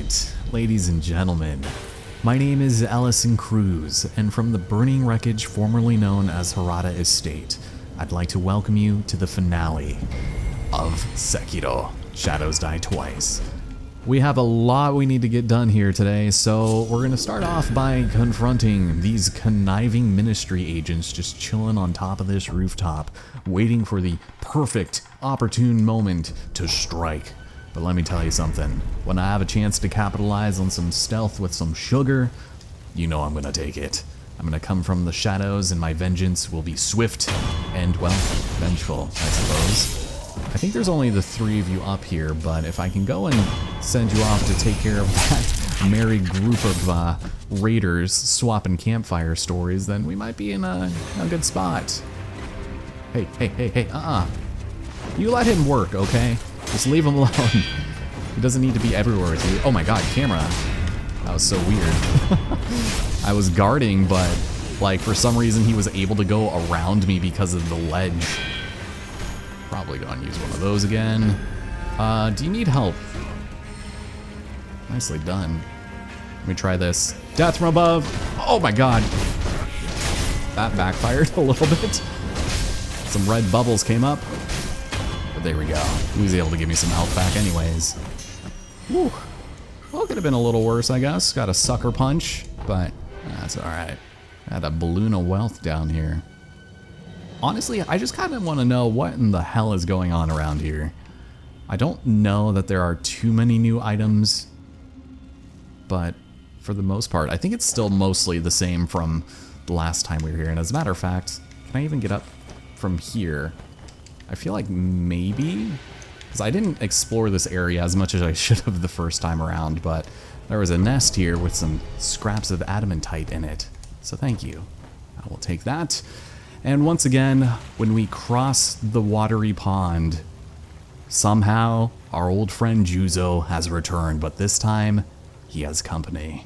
Alright, ladies and gentlemen, my name is Ellison Cruz, and from the burning wreckage formerly known as Harada Estate, I'd like to welcome you to the finale of Sekiro, Shadows Die Twice. We have a lot we need to get done here today, so we're going to start off by confronting these conniving ministry agents just chilling on top of this rooftop, waiting for the perfect, opportune moment to strike. But let me tell you something, when I have a chance to capitalize on some stealth with some sugar, you know I'm gonna take it. I'm gonna come from the shadows and my vengeance will be swift and, well, vengeful, I suppose. I think there's only the three of you up here, but if I can go and send you off to take care of that merry group of raiders swapping campfire stories, then we might be in a good spot. Hey, you let him work, okay? Just leave him alone. He doesn't need to be everywhere with you. Oh my god, camera. That was so weird. I was guarding, but like for some reason he was able to go around me because of the ledge. Probably gonna use one of those again. Do you need help? Nicely done. Let me try this. Death from above. Oh my god. That backfired a little bit. Some red bubbles came up. But there we go. He was able to give me some health back anyways. Whew. Well, it could have been a little worse, I guess. Got a sucker punch, but that's alright. Had a balloon of wealth down here. Honestly, I just kind of want to know what in the hell is going on around here. I don't know that there are too many new items, but for the most part, I think it's still mostly the same from the last time we were here. And as a matter of fact, can I even get up from here? I feel like maybe, because I didn't explore this area as much as I should have the first time around, but there was a nest here with some scraps of adamantite in it. So thank you. I will take that. And once again, when we cross the watery pond, somehow our old friend Juzo has returned, but this time he has company.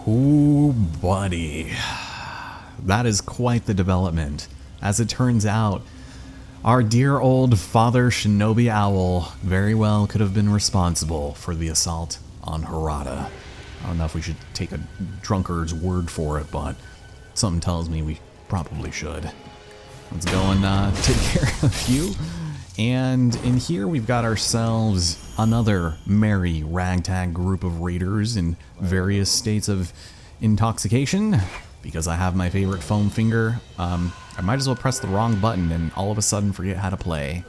Ooh, buddy. That is quite the development. As it turns out, our dear old father Shinobi Owl very well could have been responsible for the assault on Harada. I don't know if we should take a drunkard's word for it, but something tells me we probably should. Let's go and take care of you. And in here we've got ourselves another merry ragtag group of raiders in various states of intoxication. Because I have my favorite foam finger, I might as well press the wrong button and all of a sudden forget how to play.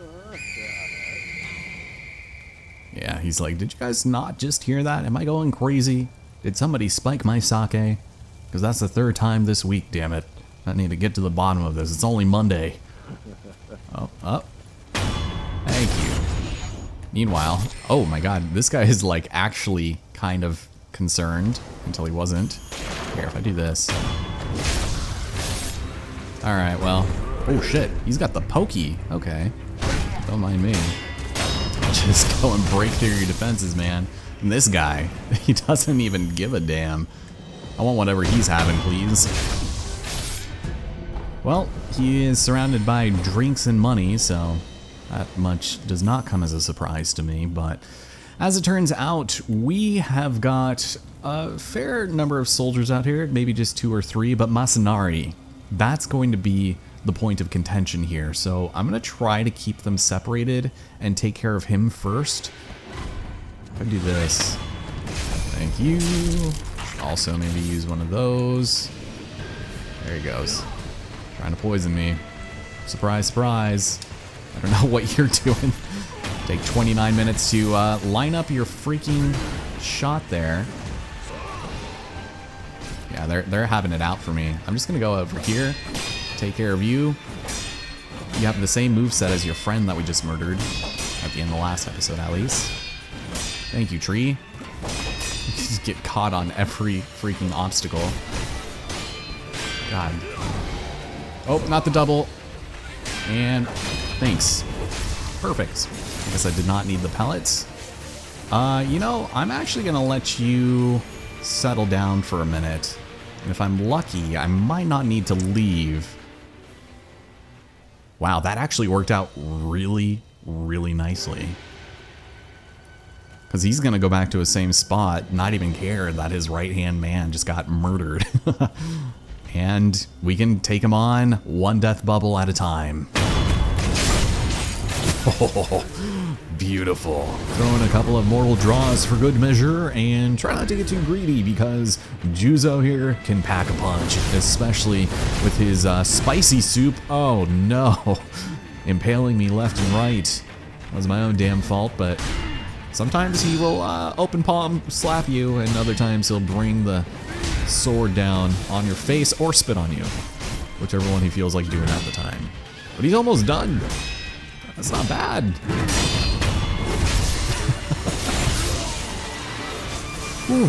Yeah, he's like, did you guys not just hear that? Am I going crazy? Did somebody spike my sake? Because that's the third time this week, damn it. I need to get to the bottom of this. It's only Monday. Oh. Thank you. Meanwhile, oh my god, this guy is like actually kind of concerned until he wasn't. Here, if I do this. Alright, well. Oh shit, he's got the pokey. Okay. Don't mind me. Just go and break through your defenses, man. And this guy, he doesn't even give a damn. I want whatever he's having, please. Well, he is surrounded by drinks and money, so that much does not come as a surprise to me, but as it turns out, we have got a fair number of soldiers out here, maybe just 2 or 3, but Masanari, that's going to be the point of contention here. So I'm going to try to keep them separated and take care of him first. If I do this, thank you. Also maybe use one of those. There he goes. Trying to poison me. Surprise, surprise. I don't know what you're doing. Take 29 minutes to line up your freaking shot there. Yeah, they're having it out for me. I'm just gonna go over here, take care of you. You have the same moveset as your friend that we just murdered at the end of the last episode, at least. Thank you, tree. You just get caught on every freaking obstacle. God. Oh, not the double. And thanks. Perfect. I guess I did not need the pellets. You know, I'm actually gonna let you settle down for a minute. And if I'm lucky, I might not need to leave. Wow, that actually worked out really, really nicely. Because he's gonna go back to his same spot, not even care that his right-hand man just got murdered. And we can take him on one death bubble at a time. Oh, beautiful. Throw in a couple of mortal draws for good measure, and try not to get too greedy because Juzo here can pack a punch, especially with his spicy soup. Oh no, impaling me left and right. That was my own damn fault, but sometimes he will open palm slap you, and other times he'll bring the sword down on your face or spit on you, whichever one he feels like doing at the time. But he's almost done. That's not bad. Whew.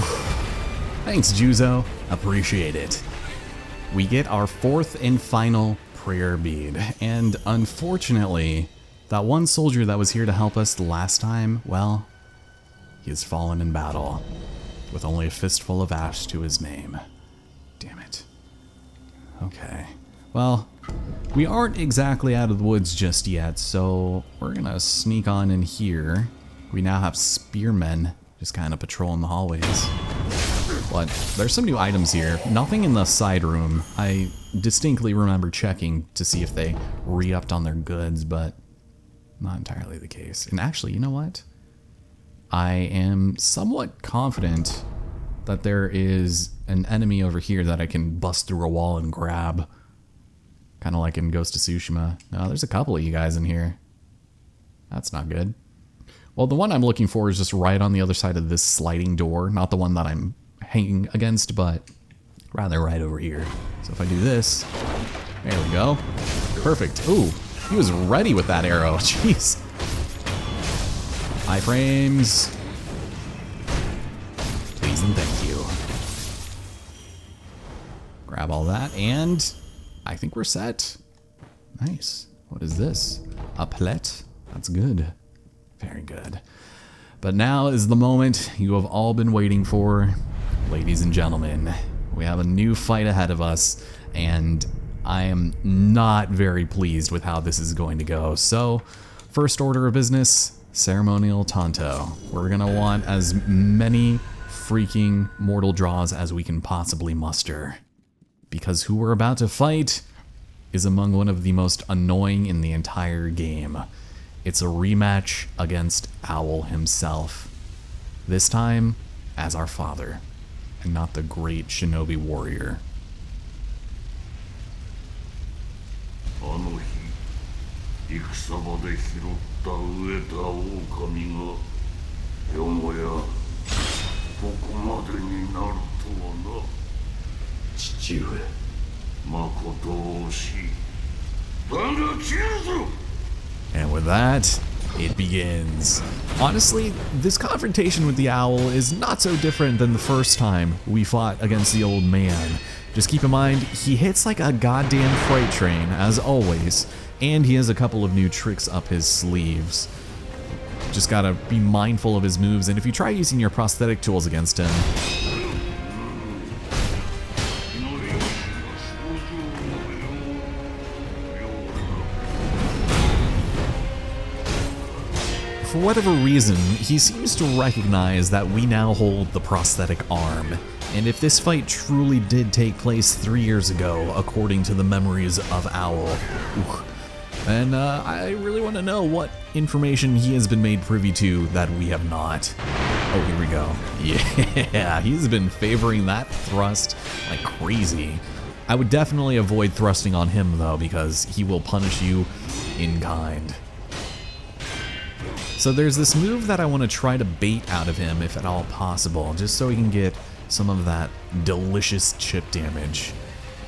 Thanks, Juzo. Appreciate it. We get our fourth and final prayer bead, and unfortunately, that one soldier that was here to help us the last time, well, he has fallen in battle, with only a fistful of ash to his name. Damn it. Okay. Well, we aren't exactly out of the woods just yet, so we're gonna sneak on in here. We now have spearmen just kind of patrolling the hallways. But there's some new items here. Nothing in the side room. I distinctly remember checking to see if they re-upped on their goods, but not entirely the case. And actually, you know what? I am somewhat confident that there is an enemy over here that I can bust through a wall and grab. Kind of like in Ghost of Tsushima. No, there's a couple of you guys in here. That's not good. Well, the one I'm looking for is just right on the other side of this sliding door. Not the one that I'm hanging against, but rather right over here. So if I do this, there we go. Perfect. Ooh, he was ready with that arrow. Jeez. Iframes. Please and thank you. Grab all that, and I think we're set. Nice. What is this? A pellet? That's good. Very good. But now is the moment you have all been waiting for. Ladies and gentlemen, we have a new fight ahead of us, and I am not very pleased with how this is going to go. So, first order of business, ceremonial tanto. We're gonna want as many freaking mortal draws as we can possibly muster. Because who we're about to fight is among one of the most annoying in the entire game. It's a rematch against Owl himself. This time as our father, and not the great shinobi warrior. あの日、戦場で拾った飢えた狼がよもやここまでになるとはな。父上、まことを惜しい。断了切るぞ。 And with that, it begins. Honestly, this confrontation with the owl is not so different than the first time we fought against the old man. Just keep in mind, he hits like a goddamn freight train, as always, and he has a couple of new tricks up his sleeves. Just gotta be mindful of his moves, and if you try using your prosthetic tools against him, for whatever reason, he seems to recognize that we now hold the prosthetic arm. And if this fight truly did take place 3 years ago, according to the memories of Owl, then I really want to know what information he has been made privy to that we have not. Oh, here we go. Yeah, he's been favoring that thrust like crazy. I would definitely avoid thrusting on him though, because he will punish you in kind. So there's this move that I want to try to bait out of him if at all possible, just so he can get some of that delicious chip damage.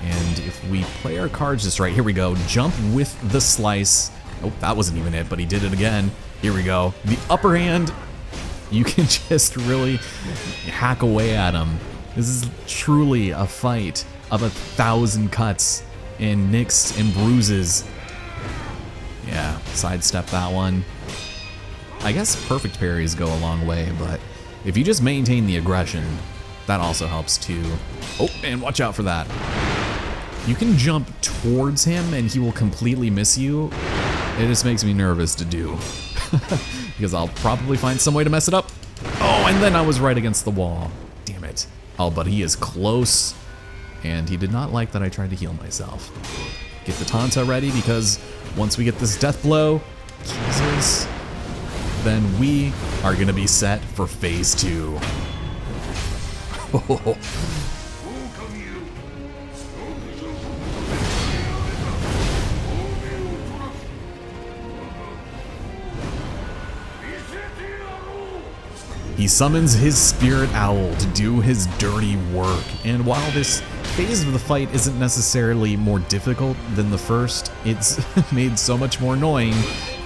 And if we play our cards just right, here we go, jump with the slice. Oh, that wasn't even it, but he did it again. Here we go, the upper hand. You can just really hack away at him. This is truly a fight of 1,000 cuts and nicks and bruises. Yeah, sidestep that one. I guess perfect parries go a long way, but if you just maintain the aggression, that also helps too. Oh, and watch out for that. You can jump towards him and he will completely miss you. It just makes me nervous to do. Because I'll probably find some way to mess it up. Oh, and then I was right against the wall. Damn it. Oh, but he is close. And he did not like that I tried to heal myself. Get the Tanta ready, because once we get this death blow, Jesus, then we are going to be set for phase 2. He summons his spirit owl to do his dirty work, and while this phase of the fight isn't necessarily more difficult than the first, it's made so much more annoying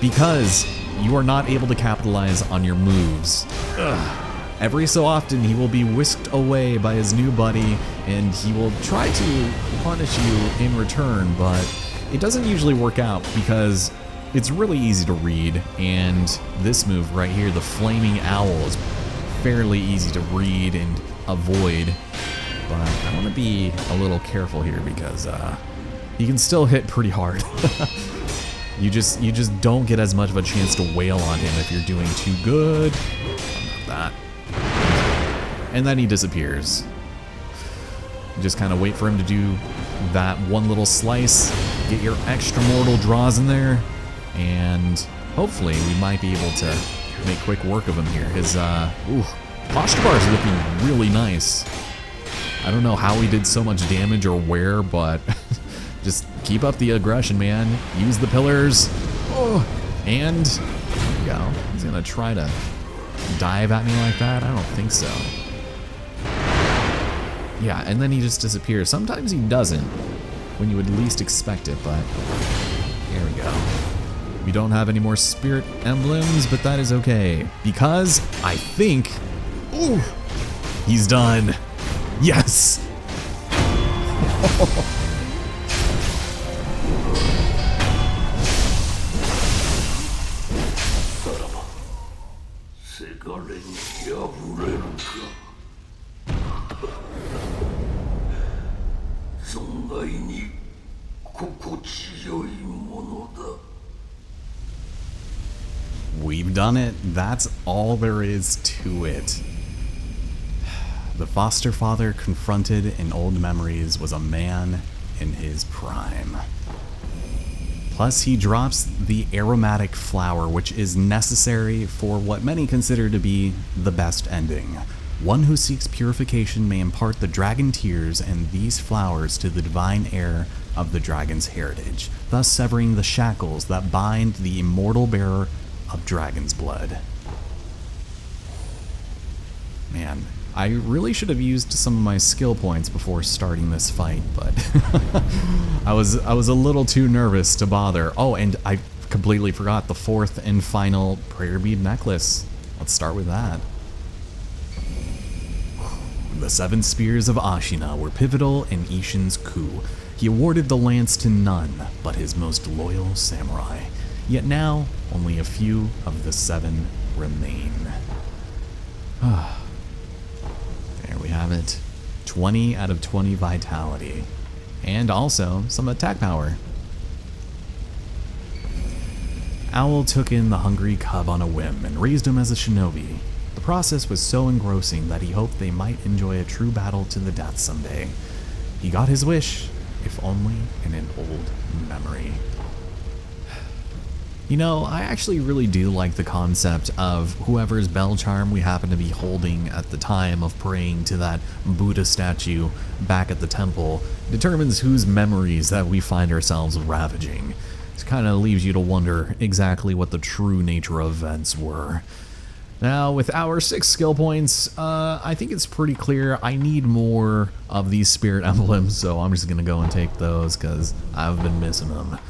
because you are not able to capitalize on your moves. Ugh. Every so often he will be whisked away by his new buddy and he will try to punish you in return, but it doesn't usually work out because it's really easy to read, and this move right here, the flaming owl, is fairly easy to read and avoid. But I want to be a little careful here because he can still hit pretty hard. You just don't get as much of a chance to wail on him if you're doing too good. Not that. And then he disappears. You just kind of wait for him to do that one little slice, get your extra mortal draws in there, and hopefully we might be able to make quick work of him here. His posture bar is looking really nice. I don't know how he did so much damage or where, but just keep up the aggression, man. Use the pillars. Oh, and there you go. He's gonna try to dive at me like that? I don't think so. Yeah, and then he just disappears. Sometimes he doesn't, when you would least expect it, but here we go. We don't have any more spirit emblems, but that is okay, because I think, ooh, he's done. Yes! We've done it. That's all there is to it. The foster father confronted in old memories was a man in his prime. Plus, he drops the aromatic flower, which is necessary for what many consider to be the best ending. One who seeks purification may impart the dragon tears and these flowers to the divine heir of the dragon's heritage, thus severing the shackles that bind the immortal bearer of dragon's blood. Man, I really should have used some of my skill points before starting this fight, but I was a little too nervous to bother. Oh, and I completely forgot the fourth and final prayer bead necklace. Let's start with that. The 7 spears of Ashina were pivotal in Ishin's coup. He awarded the lance to none but his most loyal samurai. Yet now, only a few of the 7 remain. There we have it. 20 out of 20 vitality. And also some attack power. Owl took in the hungry cub on a whim and raised him as a shinobi. The process was so engrossing that he hoped they might enjoy a true battle to the death someday. He got his wish, if only in an old memory. You know, I actually really do like the concept of whoever's bell charm we happen to be holding at the time of praying to that Buddha statue back at the temple determines whose memories that we find ourselves ravaging. This kind of leaves you to wonder exactly what the true nature of events were. Now, with our 6 skill points, I think it's pretty clear I need more of these spirit emblems, so I'm just going to go and take those because I've been missing them.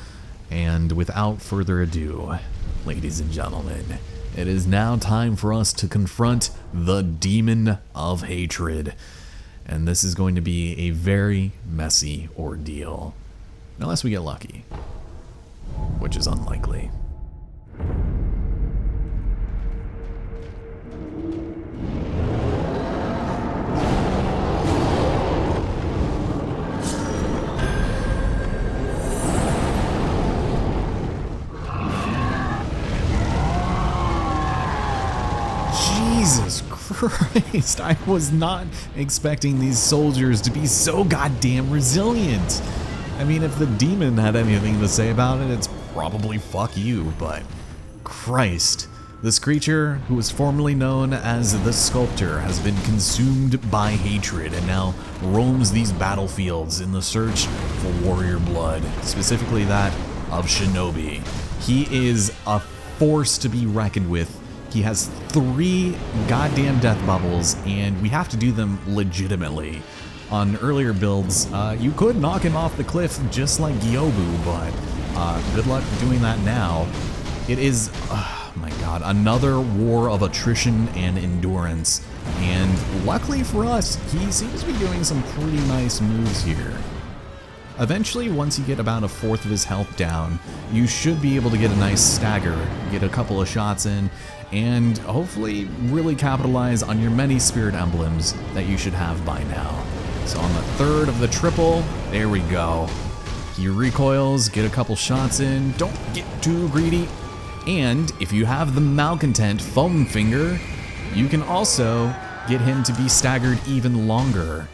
And without further ado, ladies and gentlemen, it is now time for us to confront the Demon of Hatred. And this is going to be a very messy ordeal. Unless we get lucky, which is unlikely. Jesus Christ, I was not expecting these soldiers to be so goddamn resilient. I mean, if the demon had anything to say about it, it's probably fuck you, but Christ. This creature, who was formerly known as the Sculptor, has been consumed by hatred and now roams these battlefields in the search for warrior blood, specifically that of shinobi. He is a force to be reckoned with. He has 3 goddamn death bubbles, and we have to do them legitimately. On earlier builds, you could knock him off the cliff just like Gyobu, but good luck doing that now. It is, oh my god, another war of attrition and endurance. And luckily for us, he seems to be doing some pretty nice moves here. Eventually, once you get about 1/4 of his health down, you should be able to get a nice stagger, get a couple of shots in, and hopefully really capitalize on your many spirit emblems that you should have by now. So on the 3rd of the triple, there we go. He recoils, get a couple shots in, don't get too greedy. And if you have the Malcontent Foam Finger, you can also get him to be staggered even longer.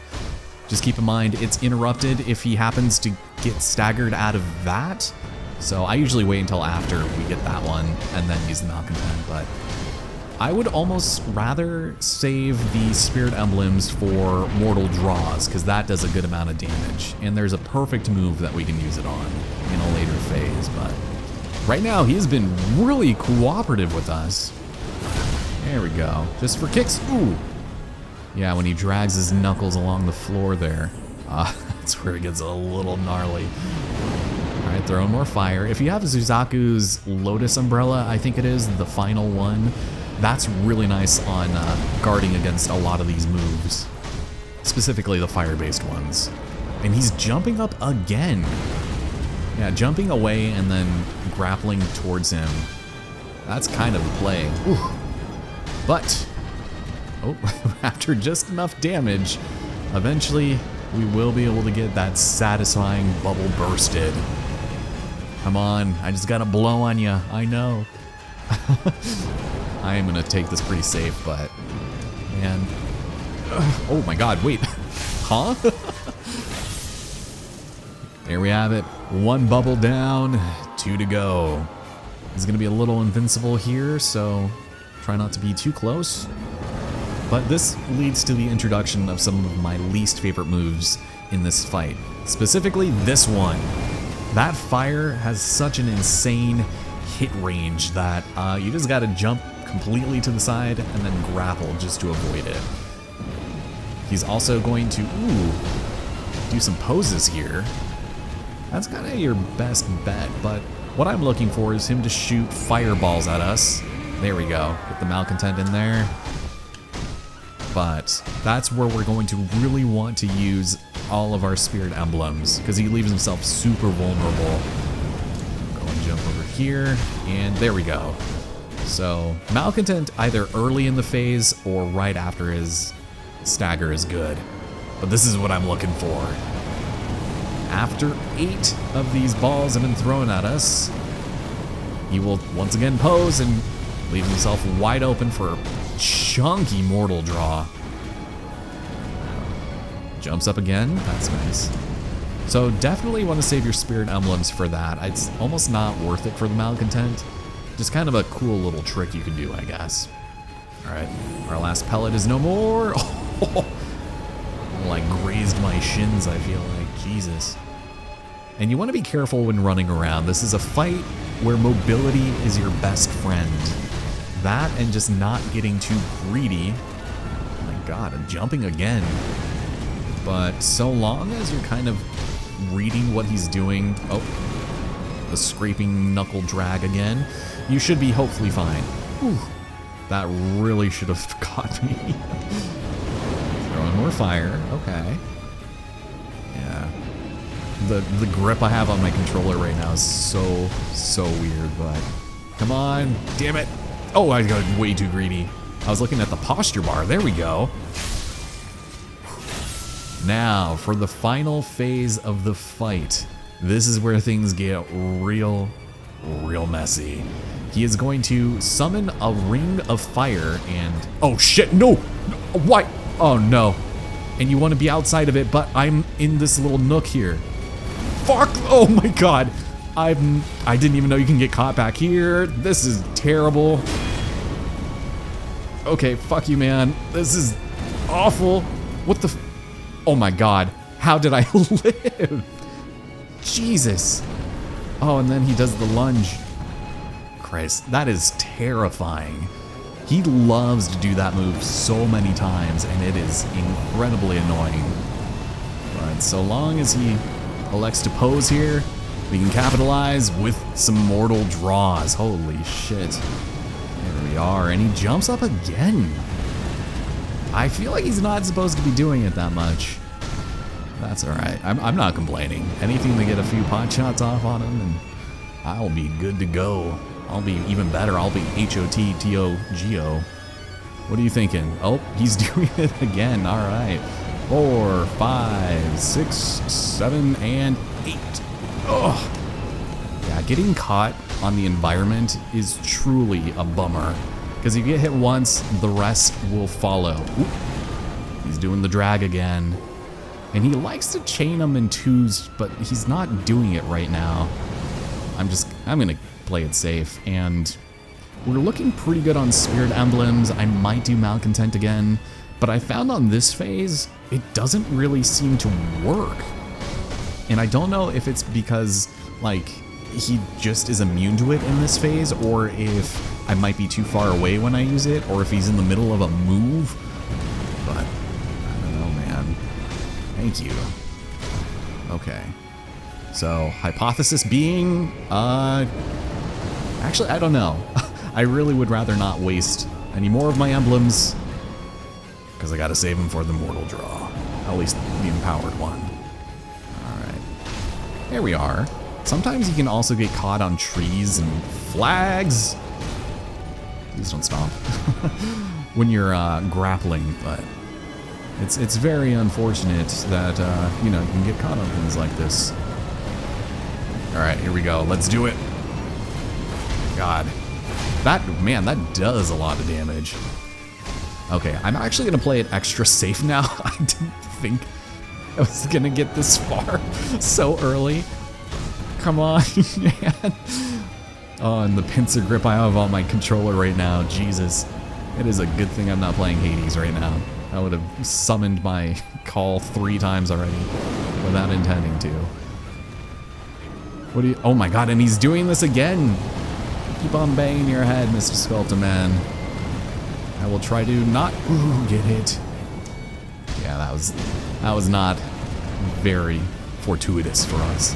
Just keep in mind, it's interrupted if he happens to get staggered out of that. So I usually wait until after we get that one and then use the Malcontent, but I would almost rather save the spirit emblems for mortal draws, because that does a good amount of damage. And there's a perfect move that we can use it on in a later phase, but right now he has been really cooperative with us. There we go. Just for kicks. Ooh. Yeah, when he drags his knuckles along the floor there, that's where it gets a little gnarly. Alright, throwing more fire. If you have Suzaku's Lotus Umbrella, I think it is, the final one, that's really nice on guarding against a lot of these moves. Specifically the fire-based ones. And he's jumping up again. Yeah, jumping away and then grappling towards him. That's kind of the play. Ooh. But, oh, after just enough damage, eventually we will be able to get that satisfying bubble bursted. Come on, I just gotta blow on you, I know. I am gonna take this pretty safe, but, man. Oh my god, wait. Huh? There we have it. 1 bubble down, 2 to go. It's gonna be a little invincible here, so try not to be too close. But this leads to the introduction of some of my least favorite moves in this fight. Specifically this one. That fire has such an insane hit range that you just gotta jump completely to the side and then grapple just to avoid it. He's also going to, do some poses here. That's kind of your best bet, but what I'm looking for is him to shoot fireballs at us. There we go, get the Malcontent in there. But that's where we're going to really want to use all of our spirit emblems, because he leaves himself super vulnerable. Go and jump over here, and there we go. So Malcontent either early in the phase or right after his stagger is good. But this is what I'm looking for. After 8 of these balls have been thrown at us, he will once again pose and leave himself wide open for a chunky mortal draw. Jumps up again, that's nice. So definitely want to save your spirit emblems for that. It's almost not worth it for the Malcontent. Just kind of a cool little trick you can do, I guess. Alright, our last pellet is no more. Like grazed my shins, I feel like. Jesus. And you want to be careful when running around. This is a fight where mobility is your best friend. That and just not getting too greedy. Oh my god, I'm jumping again. But so long as you're kind of reading what he's doing, oh, the scraping knuckle drag again, you should be hopefully fine. Whew, that really should have caught me. Throwing more fire, okay. Yeah. The grip I have on my controller right now is so weird, but come on, damn it. Oh, I got way too greedy. I was looking at the posture bar, there we go. Now, for the final phase of the fight, this is where things get real messy. He is going to summon a ring of fire and... Oh shit, no! Why? Oh no. And you want to be outside of it, but I'm in this little nook here. Fuck! Oh my god! I didn't even know you can get caught back here. This is terrible. Okay, fuck you, man. This is awful. What the... Oh my god. How did I live? Jesus. Oh, and then he does the lunge. Christ, that is terrifying. He loves to do that move so many times, and it is incredibly annoying. But so long as he elects to pose here, we can capitalize with some mortal draws. Holy shit. There we are, and he jumps up again. I feel like he's not supposed to be doing it that much. That's alright. I'm not complaining. Anything to get a few pot shots off on him, and I'll be good to go. I'll be even better. I'll be HOTTOGO. What are you thinking? Oh, he's doing it again. Alright. 4, 5, 6, 7, and 8. Ugh. Yeah, getting caught on the environment is truly a bummer. Because if you get hit once, the rest will follow. Oop. He's doing the drag again. And he likes to chain them in twos, but he's not doing it right now. I'm gonna play it safe, and we're looking pretty good on Spirit Emblems. I might do Malcontent again, but I found on this phase, it doesn't really seem to work. And I don't know if it's because, like, he just is immune to it in this phase, or if I might be too far away when I use it, or if he's in the middle of a move, but I don't know, man. Thank you. Okay. So, hypothesis being, actually, I don't know. I really would rather not waste any more of my emblems, because I gotta save them for the mortal draw. At least the empowered one. Alright. There we are. Sometimes you can also get caught on trees and flags. Please don't stop. When you're grappling, but it's very unfortunate that, you know, you can get caught on things like this. Alright, here we go. Let's do it. God. Man, that does a lot of damage. Okay, I'm actually going to play it extra safe now. I didn't think I was going to get this far so early. Come on, man. Oh, and the pincer grip I have on my controller right now. Jesus. It is a good thing I'm not playing Hades right now. I would have summoned my call 3 times already without intending to. What do you... Oh my god, and he's doing this again! Keep on banging your head, Mr. Sculptor Man. I will try to not... Ooh, get hit. Yeah, that was not very fortuitous for us.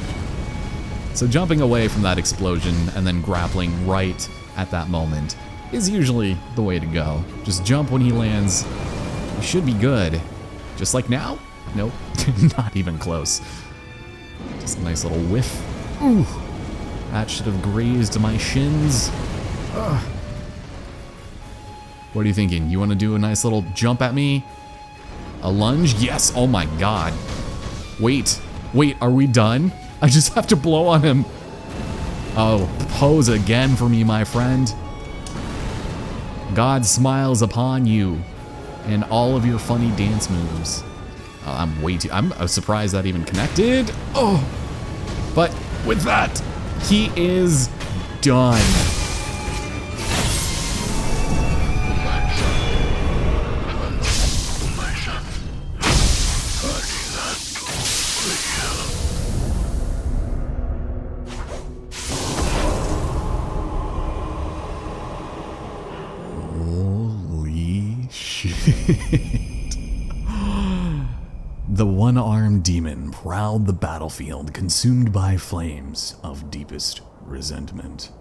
So jumping away from that explosion and then grappling right at that moment is usually the way to go. Just jump when he lands. You should be good. Just like now? Nope, not even close. Just a nice little whiff. Ooh, that should have grazed my shins. Ugh. What are you thinking? You want to do a nice little jump at me? A lunge? Yes, oh my god. Wait, are we done? I just have to blow on him. Oh, pose again for me, my friend. God smiles upon you and all of your funny dance moves. I'm surprised that even connected. Oh, but with that, he is done. The one-armed demon prowled the battlefield, consumed by flames of deepest resentment.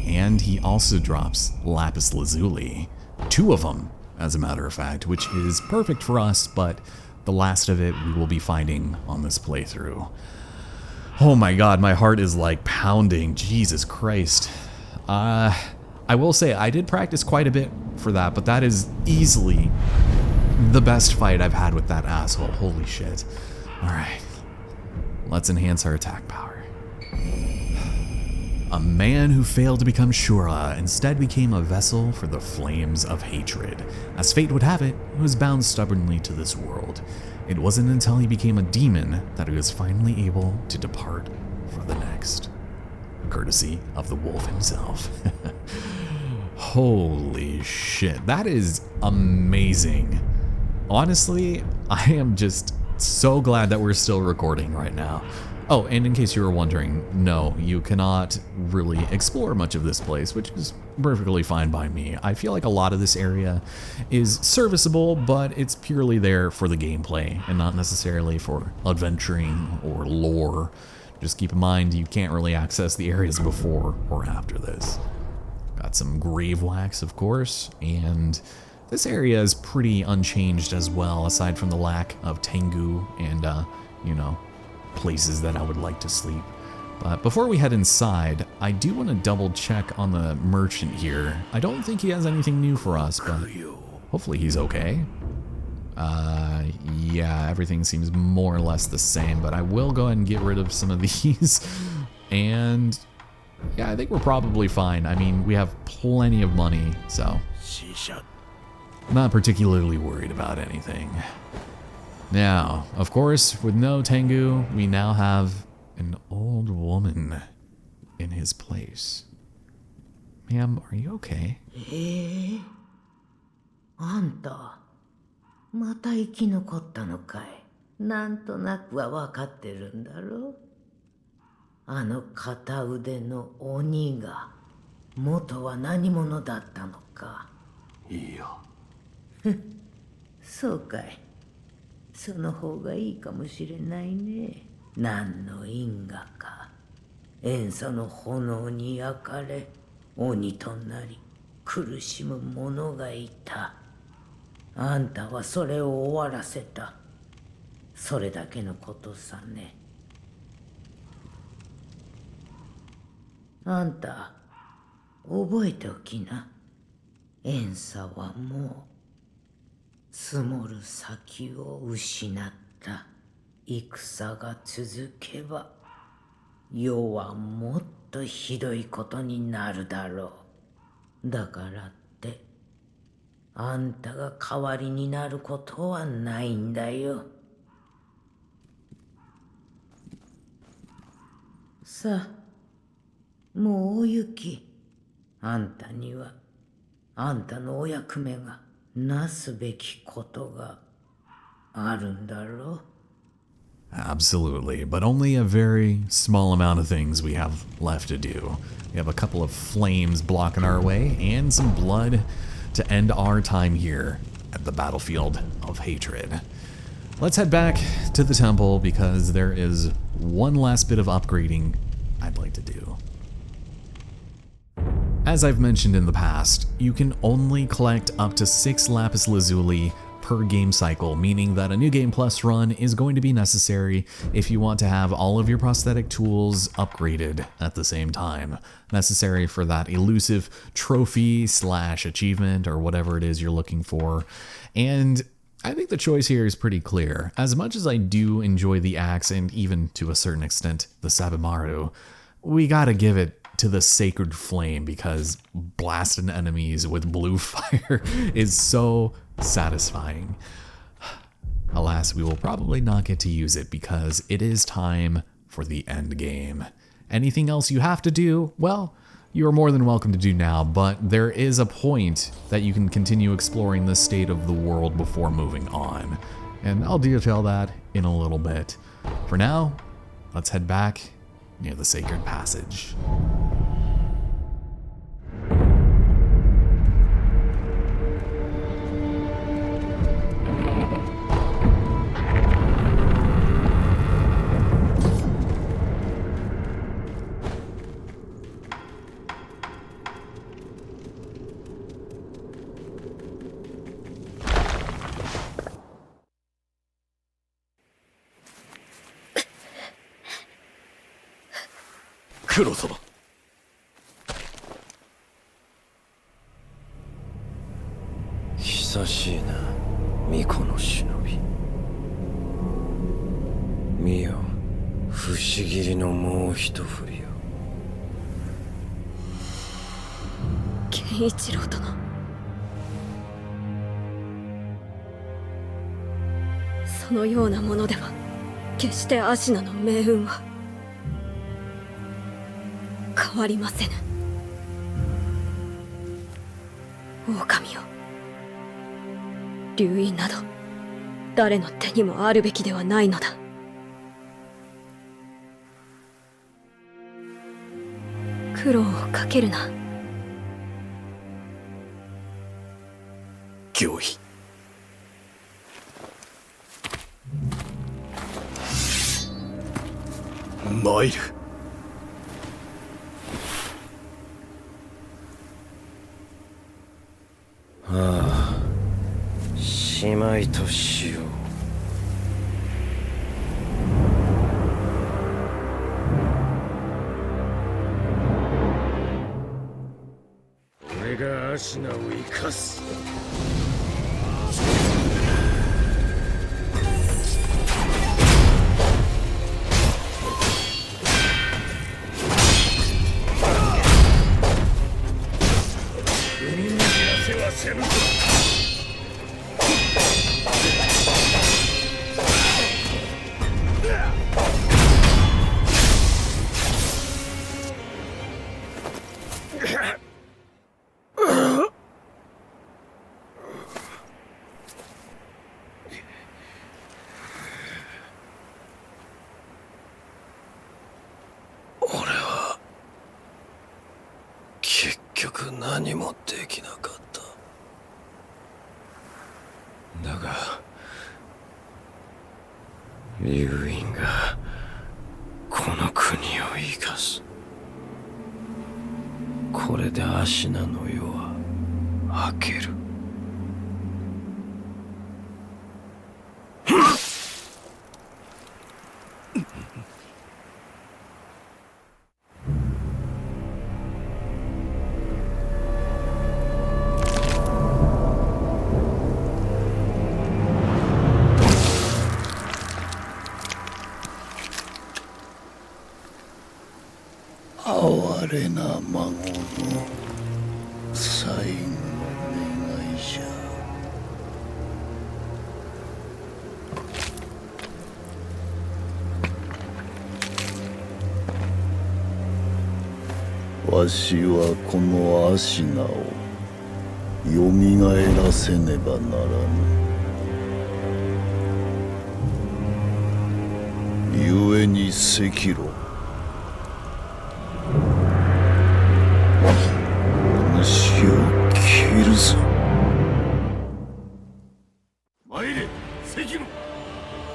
And he also drops lapis lazuli. 2 of them, as a matter of fact, which is perfect for us, but the last of it we will be finding on this playthrough. Oh my god, my heart is like pounding. Jesus Christ. I will say I did practice quite a bit for that, but that is easily the best fight I've had with that asshole. Holy shit. Alright. Let's enhance our attack power. A man who failed to become Shura instead became a vessel for the flames of hatred. As fate would have it, he was bound stubbornly to this world. It wasn't until he became a demon that he was finally able to depart for the next. Courtesy of the wolf himself. Holy shit, that is amazing. Honestly, I am just so glad that we're still recording right now. Oh, and in case you were wondering, no, you cannot really explore much of this place, which is perfectly fine by me. I feel like a lot of this area is serviceable, but it's purely there for the gameplay and not necessarily for adventuring or lore. Just keep in mind, you can't really access the areas before or after this. Got some grave wax, of course, and this area is pretty unchanged as well, aside from the lack of Tengu and, you know, places that I would like to sleep. But before we head inside, I do want to double check on the merchant here. I don't think he has anything new for us, but hopefully he's okay. Yeah, everything seems more or less the same, but I will go ahead and get rid of some of these. And yeah, I think we're probably fine. I mean, we have plenty of money, so not particularly worried about anything. Now, of course, with no Tengu, we now have an old woman in his place. Ma'am, are you okay? あんた、また生き残ったのかい。なんとなくは分かってるんだろう。あの片腕の鬼が元は何者だったのか。いいや。そうかい。その方がいいかもしれないね。何の因果か。塩素の炎に焼かれ、鬼となり苦しむ者がいた。あんたはそれを終わらせた。それだけのことさね。あんた、覚えておきな。塩素はもう積もる先を失った。戦が続けば世はもっとひどいことになるだろう。だからってあんたが代わりになることはないんだよ。さあ、もうお行き。あんたにはあんたのお役目がなすべきことがあるんだろう。Absolutely, but only a very small amount of things we have left to do. We have a couple of flames blocking our way and some blood to end our time here at the battlefield of hatred. Let's head back to the temple because there is one last bit of upgrading I'd like to do. As I've mentioned in the past, you can only collect up to 6 lapis lazuli per game cycle, meaning that a New Game Plus run is going to be necessary if you want to have all of your prosthetic tools upgraded at the same time, necessary for that elusive trophy / achievement or whatever it is you're looking for. And I think the choice here is pretty clear. As much as I do enjoy the axe and even to a certain extent the Sabimaru, we gotta give it to the Sacred Flame because blasting enemies with blue fire is so satisfying. Alas, we will probably not get to use it because it is time for the end game. Anything else you have to do, well, you are more than welcome to do now, but there is a point that you can continue exploring the state of the world before moving on. And I'll detail that in a little bit. For now, let's head back near the Sacred Passage. 九郎様。久しいな、巫女の忍び。見よ、不思議りのもう一振りよ。健一郎殿、そのようなものでは決してアシナの命運は変わりませぬ。狼よ、流因など誰の手にもあるべきではないのだ。苦労をかけるな。御意。参る。ああ、しまいとしよう。俺がアシナを生かす。踏みにじらせはせぬぞ。俺は結局何もできなかった。だが流因がこの国を生かす。これでアシナの世は明ける。哀れな孫の最後の願いじゃ。わしはこのアシナをよみがえらせねばならぬ。故に赤炉主を切るぞ。参れ、赤炉。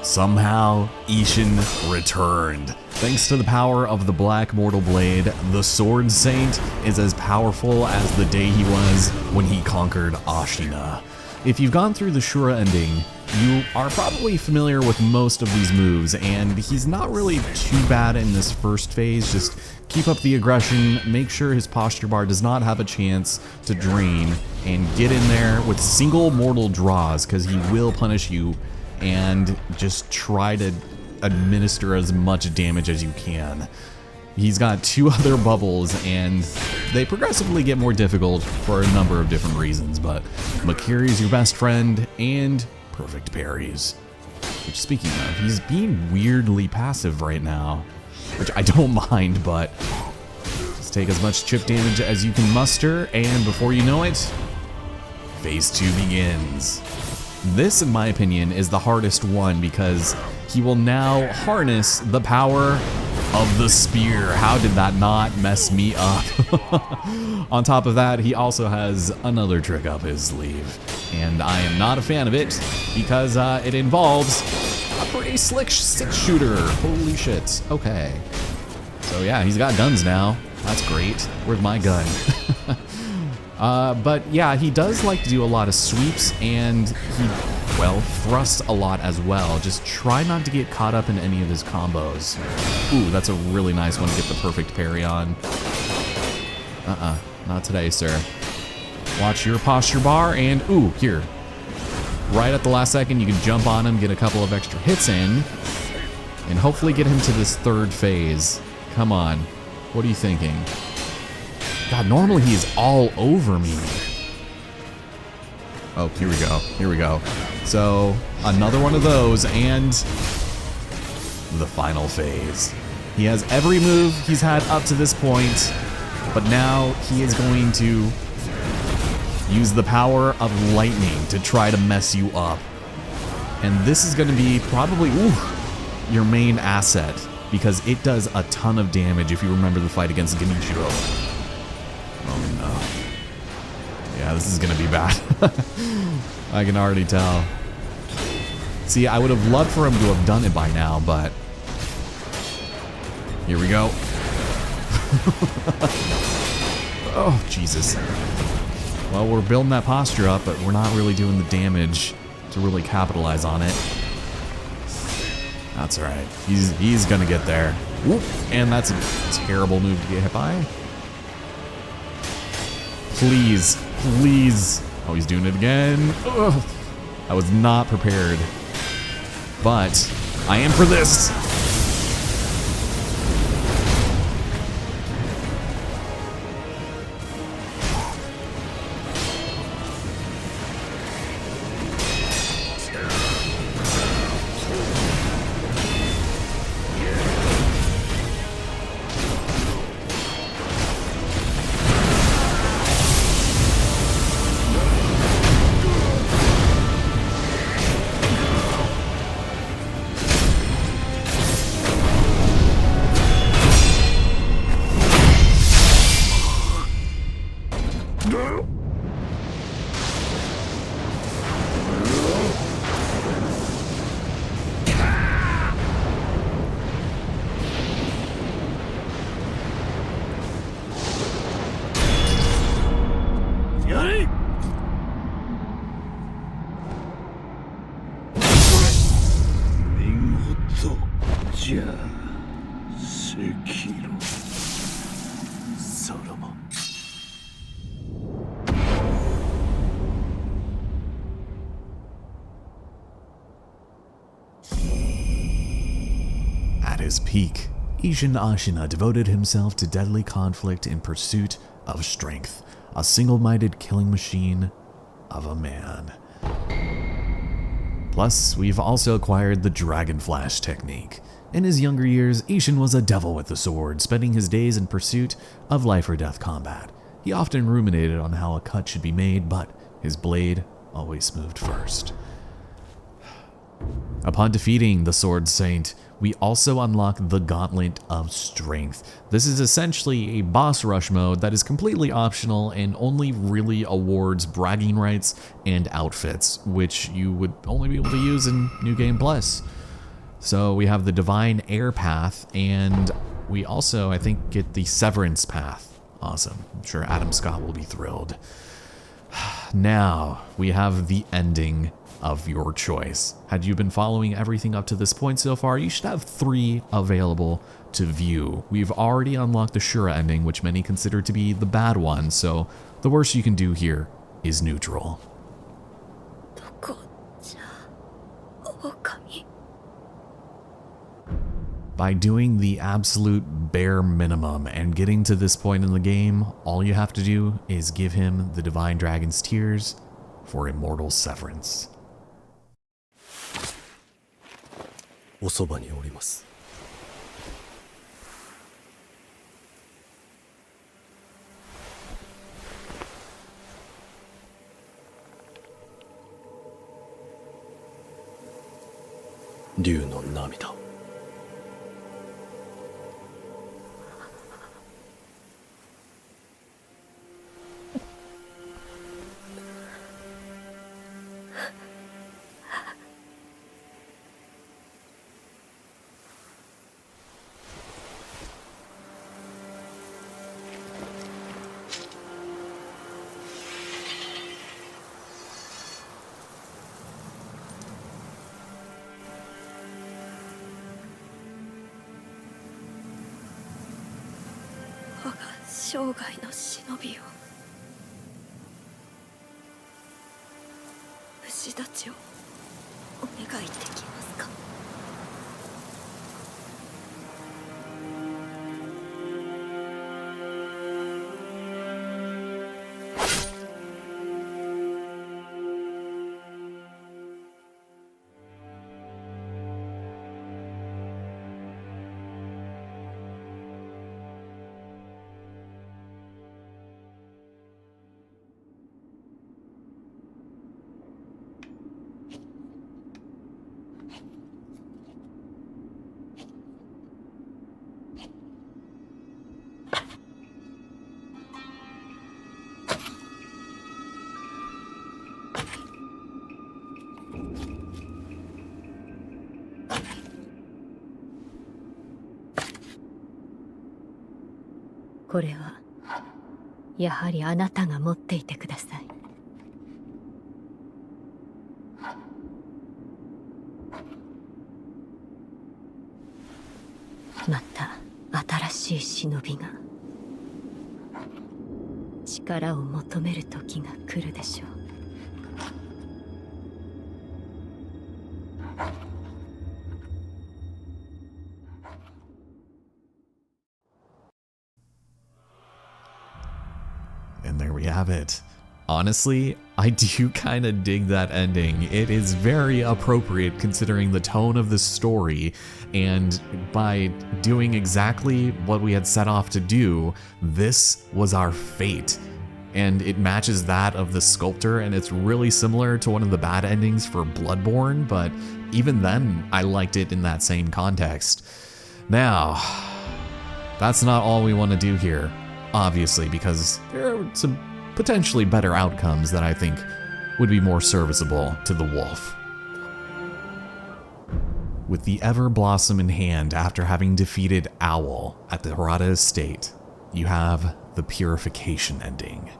Somehow, Ishin returned. Thanks to the power of the Black Mortal Blade, the Sword Saint is as powerful as the day he was when he conquered Ashina. If you've gone through the Shura ending, you are probably familiar with most of these moves, and he's not really too bad in this first phase. Just keep up the aggression, make sure his posture bar does not have a chance to drain, and get in there with single mortal draws, because he will punish you, and just try to administer as much damage as you can. He's got two other bubbles, and they progressively get more difficult for a number of different reasons, but Makiri is your best friend, and perfect parries. Which, speaking of, he's being weirdly passive right now, which I don't mind, but just take as much chip damage as you can muster, and before you know it, phase 2 begins. This, in my opinion, is the hardest one because he will now harness the power of the spear. How did that not mess me up? On top of that, he also has another trick up his sleeve, and I am not a fan of it because it involves a pretty slick 6-shooter. Holy shit. Okay. So yeah, he's got guns now. That's great. Where's my gun? But yeah, he does like to do a lot of sweeps, and he, well, thrusts a lot as well. Just try not to get caught up in any of his combos. Ooh, that's a really nice one to get the perfect parry on. Not today, sir. Watch your posture bar, and ooh, here. Right at the last second, you can jump on him, get a couple of extra hits in, and hopefully get him to this third phase. Come on. What are you thinking? God, normally he is all over me. Oh, here we go. Here we go. So, another one of those, and the final phase. He has every move he's had up to this point, but now he is going to use the power of lightning to try to mess you up. And this is going to be probably your main asset, because it does a ton of damage if you remember the fight against Genichiro. Oh no. Yeah, this is going to be bad. I can already tell. See, I would have loved for him to have done it by now, but here we go. Oh, Jesus. Well, we're building that posture up, but we're not really doing the damage to really capitalize on it. That's alright. He's gonna get there. Whoop. And that's a terrible move to get hit by. Please. Please. Oh, he's doing it again. Ugh. I was not prepared. But I am for this. Sekiro. Solomon. At his peak, Isshin Ashina devoted himself to deadly conflict in pursuit of strength, a single-minded killing machine of a man. Plus, we've also acquired the Dragon Flash technique. In his younger years, Isshin was a devil with the sword, spending his days in pursuit of life or death combat. He often ruminated on how a cut should be made, but his blade always moved first. Upon defeating the Sword Saint, we also unlock the Gauntlet of Strength. This is essentially a boss rush mode that is completely optional and only really awards bragging rights and outfits, which you would only be able to use in New Game Plus. So we have the Divine Air Path, and we also, I think, get the Severance Path. Awesome. I'm sure Adam Scott will be thrilled. Now, we have the ending of your choice. Had you been following everything up to this point so far, you should have 3 available to view. We've already unlocked the Shura ending, which many consider to be the bad one, so the worst you can do here is neutral. By doing the absolute bare minimum and getting to this point in the game, all you have to do is give him the Divine Dragon's Tears for immortal severance. おそばにおります。竜の涙。生涯の忍びを、虫たちをお願いできますか？これはやはりあなたが持っていてください。また新しい忍びが力を求める時が来るでしょう。And there we have it. Honestly, I do kind of dig that ending. It is very appropriate considering the tone of the story, and by doing exactly what we had set off to do, this was our fate. And it matches that of the sculptor, and it's really similar to one of the bad endings for Bloodborne, but even then, I liked it in that same context. Now, that's not all we want to do here, obviously, because there are some potentially better outcomes that I think would be more serviceable to the wolf. With the Ever Blossom in hand after having defeated Owl at the Harada estate, you have the Purification ending.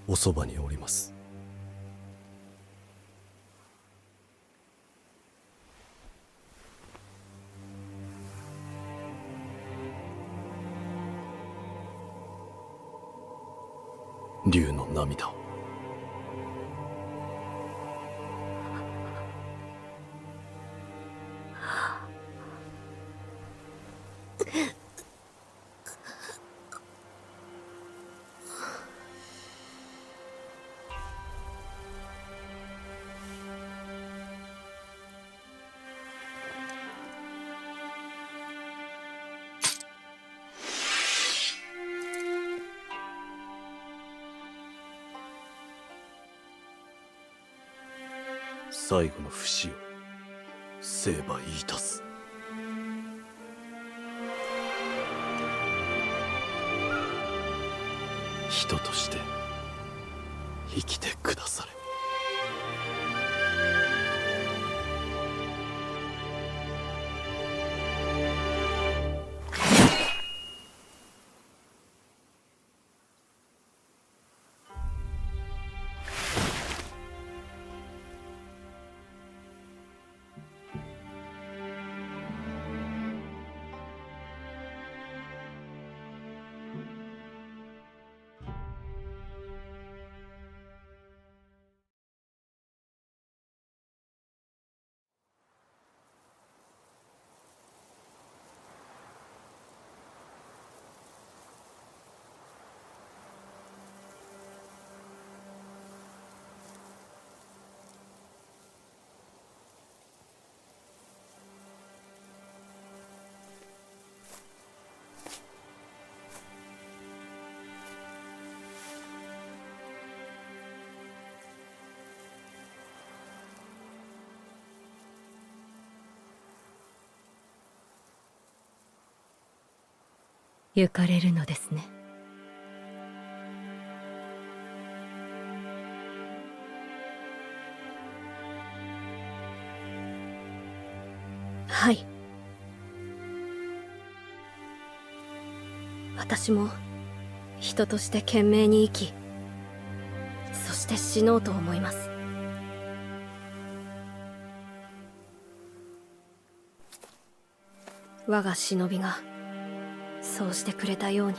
おそばにおります。竜の涙を。最後の不死を成敗いたす。人として生きてくだされ。行かれるのですね。はい。私も人として懸命に生き、そして死のうと思います。我が忍びがそうしてくれたように。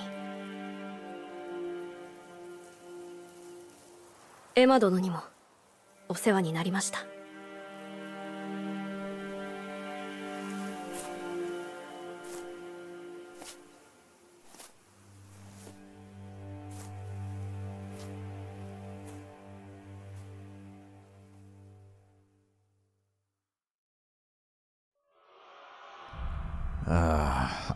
エマ殿にもお世話になりました。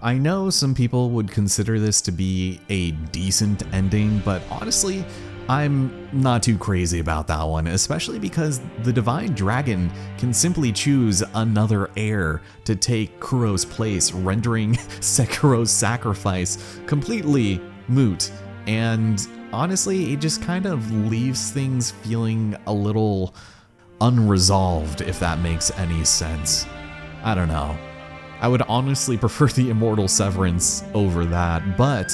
I know some people would consider this to be a decent ending, but honestly, I'm not too crazy about that one, especially because the Divine Dragon can simply choose another heir to take Kuro's place, rendering Sekiro's sacrifice completely moot. And honestly, it just kind of leaves things feeling a little unresolved, if that makes any sense. I don't know. I would honestly prefer the Immortal Severance over that, but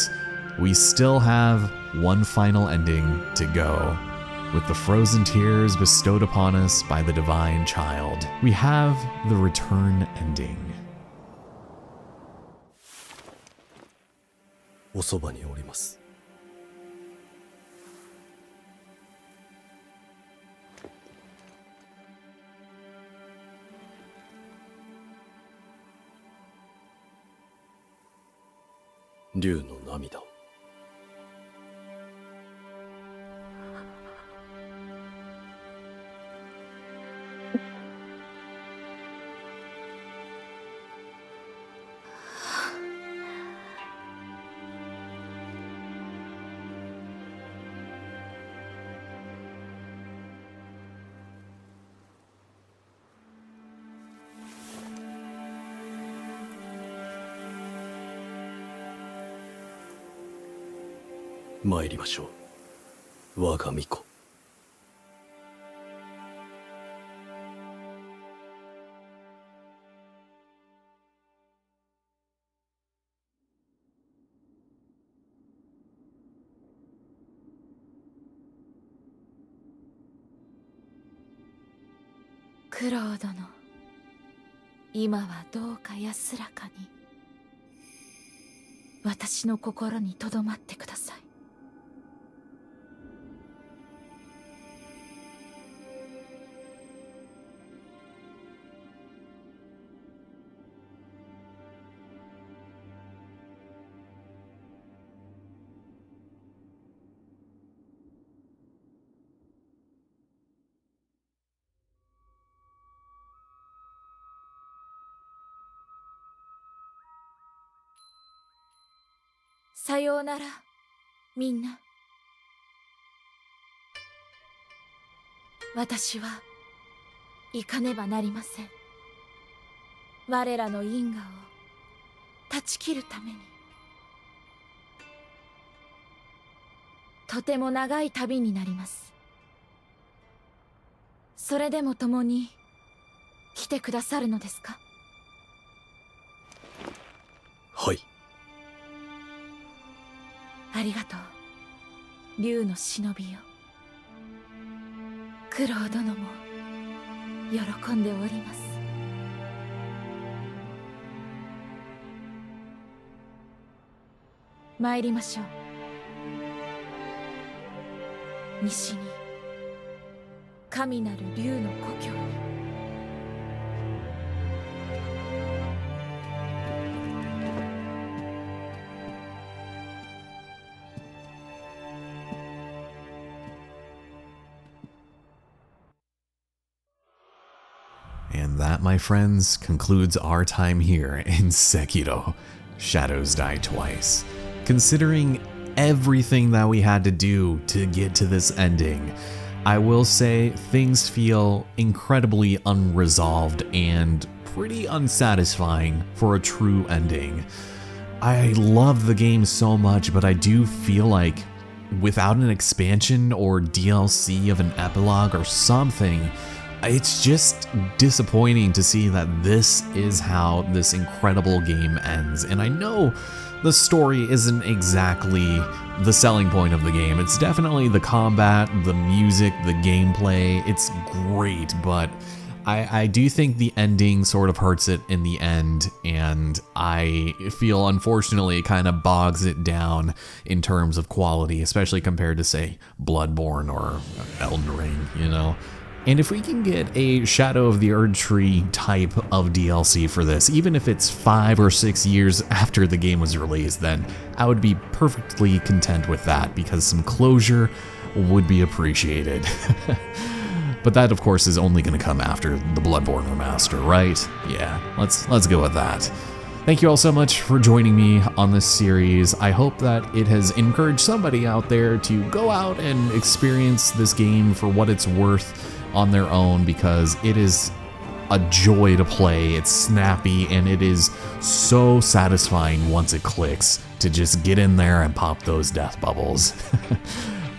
we still have one final ending to go. With the frozen tears bestowed upon us by the Divine Child, we have the return ending. おそばにおります。竜の涙を。参りましょう、我が巫女。九郎殿、今はどうか安らかに私の心にとどまってください。さようなら、みんな。私は行かねばなりません。我らの因果を断ち切るために。とても長い旅になります。それでも共に来てくださるのですか？はい。ありがとう、竜の忍びよ。九郎殿も喜んでおります。参りましょう。西に神なる竜の故郷に。And that, my friends, concludes our time here in Sekiro, Shadows Die Twice. Considering everything that we had to do to get to this ending, I will say things feel incredibly unresolved and pretty unsatisfying for a true ending. I love the game so much, but I do feel like without an expansion or DLC of an epilogue or something, it's just disappointing to see that this is how this incredible game ends. And I know the story isn't exactly the selling point of the game. It's definitely the combat, the music, the gameplay. It's great, but I do think the ending sort of hurts it in the end, and I feel unfortunately it kind of bogs it down in terms of quality, especially compared to, say, Bloodborne or Elden Ring, you know? And if we can get a Shadow of the Erdtree type of DLC for this, even if it's 5 or 6 years after the game was released, then I would be perfectly content with that, because some closure would be appreciated. But that, of course, is only going to come after the Bloodborne remaster, right? Yeah, let's go with that. Thank you all so much for joining me on this series. I hope that it has encouraged somebody out there to go out and experience this game for what it's worth on their own, because it is a joy to play. It's snappy, and it is so satisfying once it clicks to just get in there and pop those death bubbles.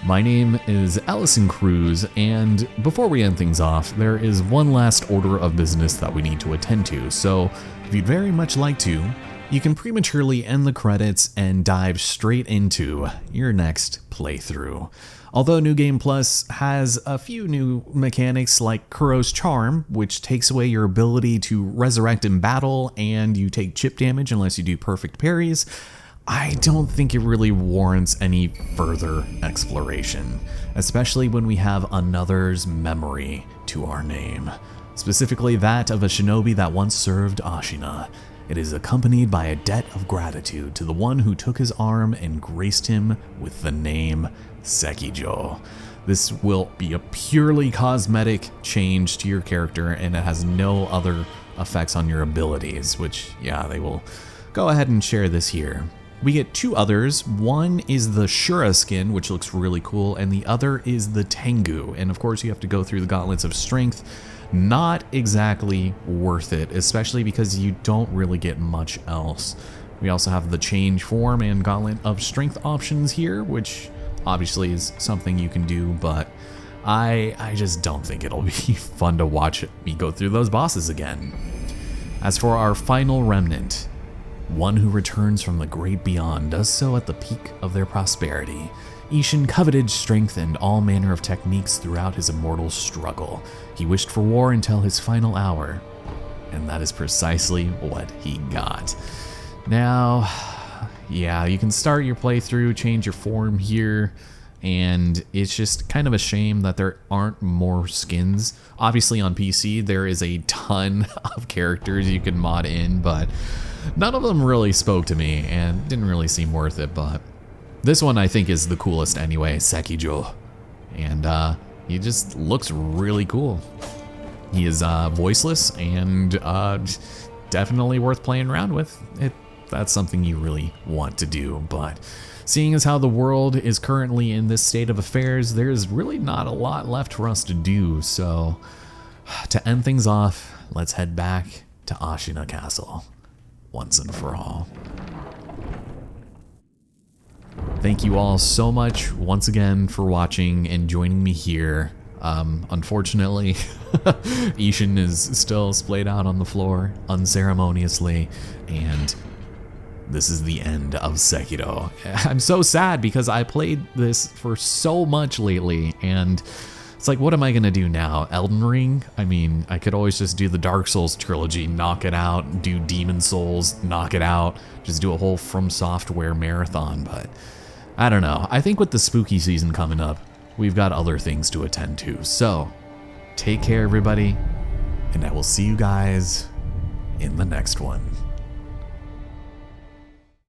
My name is Allison Cruz, and before we end things off, there is one last order of business that we need to attend to. So if you'd very much like to, you can prematurely end the credits and dive straight into your next playthrough. Although New Game Plus has a few new mechanics like Kuro's Charm, which takes away your ability to resurrect in battle and you take chip damage unless you do perfect parries, I don't think it really warrants any further exploration, especially when we have another's memory to our name, specifically that of a shinobi that once served Ashina. It is accompanied by a debt of gratitude to the one who took his arm and graced him with the name Sekiro. This will be a purely cosmetic change to your character, and it has no other effects on your abilities, which, yeah, they will go ahead and share this here. We get two others. One is the Shura skin, which looks really cool, and the other is the Tengu. And of course you have to go through the Gauntlets of Strength. Not exactly worth it, especially because you don't really get much else. We also have the Change Form and Gauntlet of Strength options here, which obviously is something you can do, but I just don't think it'll be fun to watch me go through those bosses again. As for our final remnant, one who returns from the great beyond does so at the peak of their prosperity. Ishin coveted strength and all manner of techniques throughout his immortal struggle. He wished for war until his final hour, and that is precisely what he got. Now, yeah, you can start your playthrough, change your form here, and it's just kind of a shame that there aren't more skins. Obviously on PC there is a ton of characters you can mod in, but none of them really spoke to me and didn't really seem worth it. But this one I think is the coolest anyway, Sekiro, and he just looks really cool. He is voiceless and definitely worth playing around with. That's something you really want to do, but seeing as how the world is currently in this state of affairs, there's really not a lot left for us to do. So to end things off, let's head back to Ashina Castle once and for all. Thank you all so much once again for watching and joining me here. Unfortunately, Ishin is still splayed out on the floor unceremoniously, and this is the end of Sekiro. I'm so sad because I played this for so much lately, and it's like, what am I gonna do now? Elden Ring? I mean, I could always just do the Dark Souls trilogy, knock it out, do Demon Souls, knock it out, just do a whole From Software marathon, but I don't know. I think with the spooky season coming up, we've got other things to attend to. So, take care everybody, and I will see you guys in the next one.